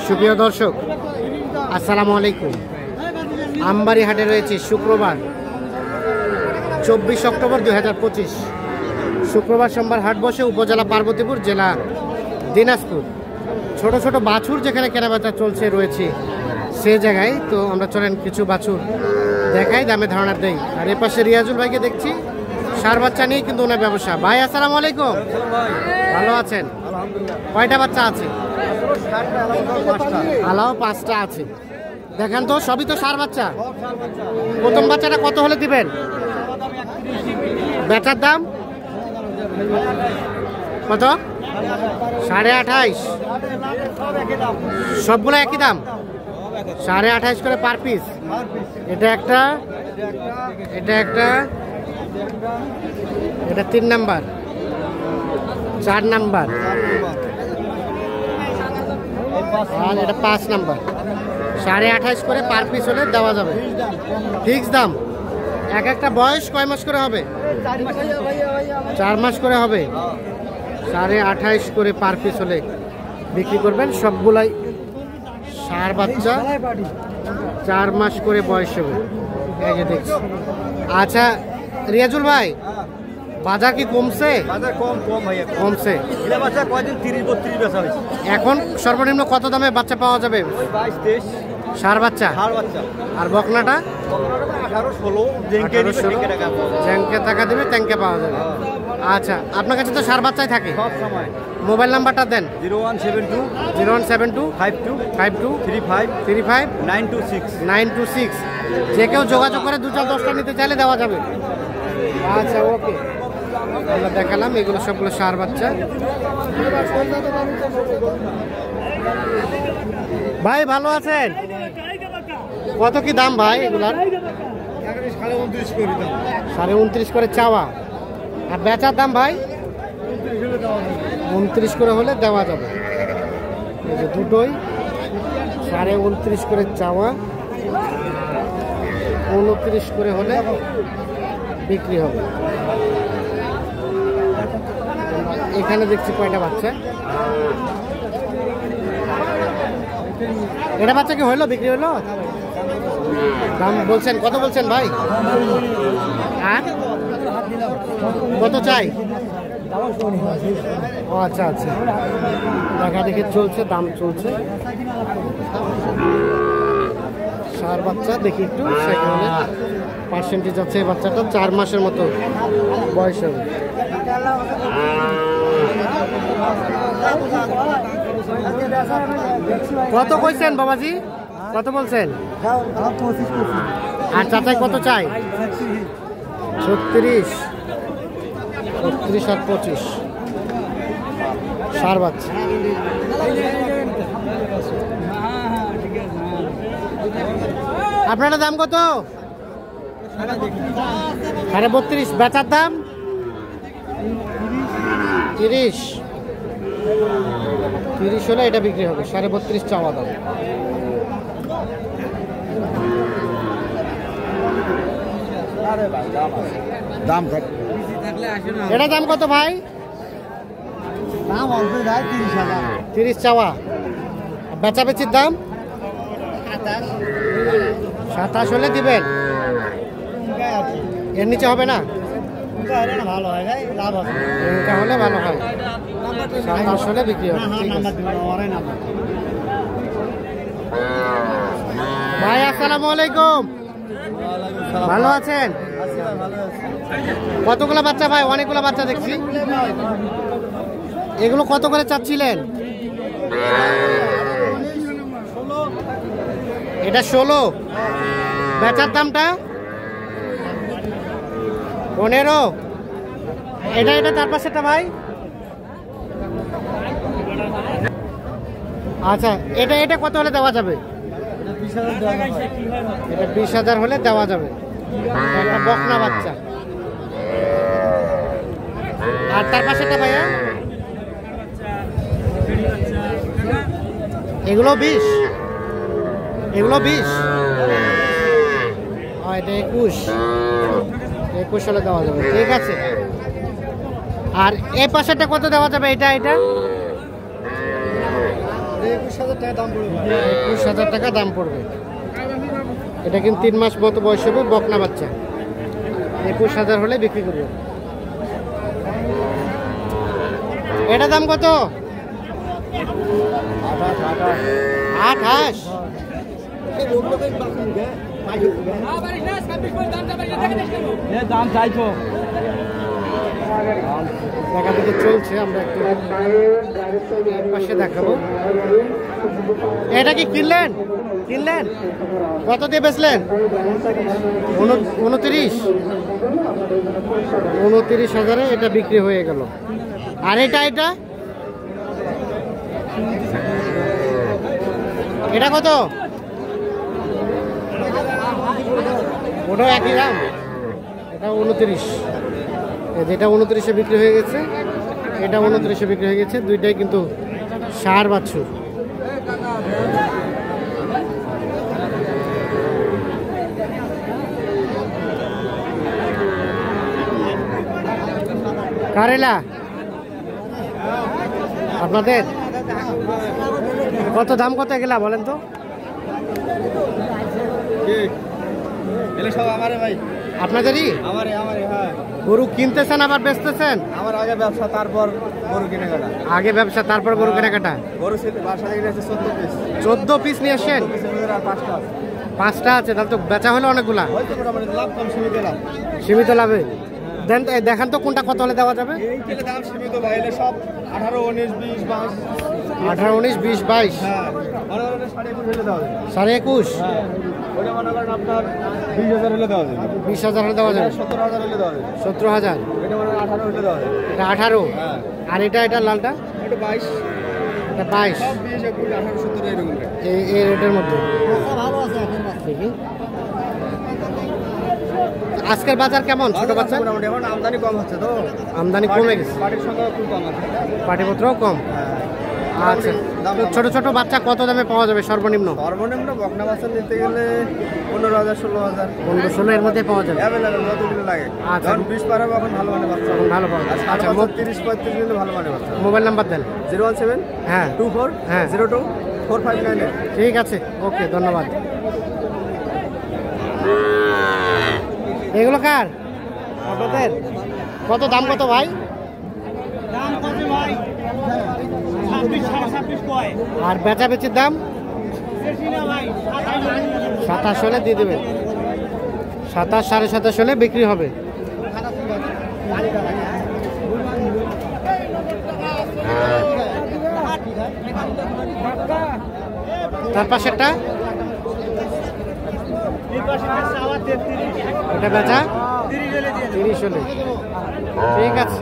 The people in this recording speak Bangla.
সুপ্রিয় দর্শক, আসসালামু আলাইকুম। আমবাড়ি হাটে রয়েছে শুক্রবার 24 অক্টোবর 2025। শুক্রবার সোমবার হাট বসে উপজেলা পার্বতীপুর, জেলা দিনাজপুর। ছোট ছোট বাছুর যেখানে কেনাবেচা চলছে রয়েছে সে জায়গায়। তো আমরা চলেন কিছু বাছুর দেখাই, দামে ধারণা দেই। আর এ পাশে রিয়াজুল ভাইকে দেখছি, সার বাচ্চা নিয়ে কিন্তু ওনার ব্যবসা। ভাই আসসালামু আলাইকুম, ভালো আছেন? কয়টা বাচ্চা আছে? আলাও 5টা আছে। দেখেন তো, সবই তো সার বাচ্চা। প্রথম বাচ্চাটা কত হলে দিবেন? বেচার দাম কত? 28.5। সবগুলো একই দাম, 28.5 করে পার পিস। এটা একটা, এটা একটা, এটা 3 নাম্বার, 4 নাম্বার, আর এটা 5 নাম্বার। 28.5 করে পার পিস হলে দেওয়া যাবে। ফিক্স দাম। এক একটা বয়স কয় মাস করে হবে? 4 মাস করে হবে। 28.5 করে পার পিস হলে বিক্রি করবেন। সবগুলাই সার বাচ্চা, 4 মাস করে বয়স হবে। এই যে দেখছি। আচ্ছা রিয়াজুল ভাই, বাজার কি কমছে? বাজার কম ভাইয়া, কমছে। এটা বাচ্চা কয়দিন 30-32 বেচা হয়েছে। এখন সর্বনিম্ন কত দামে বাচ্চা পাওয়া যাবে? 22-23 সার বাচ্চা। হাড় বাচ্চা। আর বকনাটা 18-16 জেঙ্কে টাকা জ্যাঙ্কে টাকা দেবে, ট্যাঙ্কে পাওয়া যাবে। আচ্ছা, আপনার কাছে তো সার বাচ্চাই থাকে সব সময়। মোবাইল নাম্বারটা দেন। 0172 0172 52 52 35 35 926। 926। যে কেউ যোগাযোগ করে 2-4-10টা নিতে চাইলে দেওয়া যাবে। আচ্ছা ওকে, আমরা দেখালাম এগুলো সবগুলো সার বাচ্চা। ভাই ভালো আছেন? কত কি দাম ভাই এগুলার? 29.5 করে চাওয়া। আর বেচার দাম ভাই 29 করে হলে দেওয়া যাবে। এই যে দুটোই 29.5 করে চাওয়া, 29 করে হলে বিক্রি হবে। এখানে দেখছি কয়টা বাচ্চা। এটা বাচ্চা কি হইলো, বিক্রি হইলো? দাম বলছেন কত? বলছেন ভাই? হ্যাঁ, কত চাই? ও আচ্ছা আচ্ছা, দেখা দেখে চলছে, দাম চলছে। সার বাচ্চা দেখি একটু, সেখানে পার্সেন্টেজ আছে। এই বাচ্চাটা 4 মাসের মতো বয়স হবে। কত কইছেন বাবাজি, কত বলছেন? আর চাচাই কত চাই? 36 আর 25 সার বাচ্চা। আপনারা দাম কত? 32.5। বেচার দাম 30 হলে এটা বিক্রি হবে। 32.5 চাওয়া দাম। দাম এটা দাম কত ভাই? দাম অল্প, 30,000। 30 চাওয়া। বেচা বেচির দাম 27 হলে দিবেন। এর নিচে হবে না? ভালো হয়, লাভ আছে। এটা হলে ভালো হয়। 27 হলে বিক্রি হবে। ঠিক আছে ভাই, আসসালামু আলাইকুম, ভালো আছেন? কতগুলো বাচ্চা ভাই? অনেকগুলো বাচ্চা দেখছি। এগুলো কত করে চাচ্ছিলেন? এটা 16। বেচার দামটা 15। এটা তার পাশেটা ভাই। আচ্ছা, এটা কত হলে দেওয়া যাবে? এটা 20,000 হলে দেওয়া যাবে। একটা বকনা বাচ্চা। আর তার পাশেটা ভাইয়া? এগুলো 20। এগুলো 20। এটা 21 হলে দেওয়া যাবে। ঠিক আছে। আর এই পাশেরটা কত দেওয়া যাবে? এটা 21,000 টাকা দাম পড়বে। 21,000 টাকা দাম পড়বে। এটা কিন্তু 3 মাস মতো বয়স হবে, বকনা বাচ্চা। 21,000 হলে বিক্রি করবে। এটা দাম কত? 28। দাম চাইছো দেখা দেখে চলছে, আমরা একটু পাশে দেখাবো। এটা কি কিনলেন? কত দিয়ে বেচলেন? 29,000 এটা বিক্রি হয়ে গেল। আর এটা কত? ওটাও একই দাম, এটা 29। যেটা 29-এ বিক্রি হয়ে গেছে, এটা 29-এ বিক্রি হয়ে গেছে। দুইটাই কিন্তু ষাঁড় বাছুর। কারেলা আপনাদের কত দাম, কত গেলা বলেন তো? সব আমারে ভাই, আপনাদেরই? আমারে হ্যাঁ। গরু কিনতেছেন আবার বেচতেছেন? আমার আগে ব্যবসা, তারপর গরু কেনাকাটা। আগে ব্যবসা, তারপর গরু কেনাকাটা। গরু ছিল বাসা থেকে নিয়েছে 14 পিস। 14 পিস নিয়ে আসেন? 14 পিসের ভিতরে আর 5টা আছে। 5টা আছে, তাহলে তো বেচা হলো অনেকগুলা। হয়তো মোটামুটি লাভ কম, সীমিত লাভ। সীমিত লাভে দেন। দেখান তো কোনটা কত হলে দেওয়া যাবে? এই কেলে দাম সীমিত ভাই, এলে সব 18, 19, 20, 22। 18, 19, 20, 22। হ্যাঁ, মনে করেন 21.5 হলে দেওয়া যাবে। 21.5। হ্যাঁ, ওটা মনে করেন আপনার 20,000 হলে দেওয়া যাবে। 20,000 হলে দেওয়া যাবে। 17,000 হলে দেওয়া যাবে। 17,000। এটা মনে করেন 18 হলে দেওয়া যাবে। এটা 18। হ্যাঁ, আর এটা লালটা? এটা 22। এটা 22। সব 20, 21, 18, 17 এরকম রেট। এই রেটের মধ্যে। ভালো আছে এখন দেখি আজকের বাজার কেমন ছোট বাচ্চা? মোটামুটি এখন আমদানি কম হচ্ছে তো, আমদানি কমে গেছে, পাটির সংখ্যা খুব কম আছে। পাটিপত্রও কম। আচ্ছা, তো ছোট ছোট বাচ্চা কত দামে পাওয়া যাবে সর্বনিম্ন? সর্বনিম্ন বকনা বাচ্চা নিতে গেলে 15,000, 16,000। 15-16 এর মধ্যে পাওয়া যাবে। অ্যাভেলেবেল যতগুলো লাগে। আচ্ছা। যখন 20 পার হবে এখন ভালো মানে বাচ্চা। ভালো পাওয়া যাবে। আচ্ছা, 30-35 নিলে ভালো মানে বাচ্চা। মোবাইল নাম্বার দেন। 017 হ্যাঁ 24 হ্যাঁ 02 4598। ঠিক আছে, ওকে, ধন্যবাদ। এগুলো কার? আপনাদের? কত দাম, কত ভাই? দাম কত ভাই? 26, 26.5 কয়। আর বেচা বেচির দাম? বেশি না ভাই, 27 হলে দিয়ে দেবেন। 27, 27.5 হলে বিক্রি হবে। তার পাশেরটা? এটা বেচা 30 হলে। ঠিক আছে।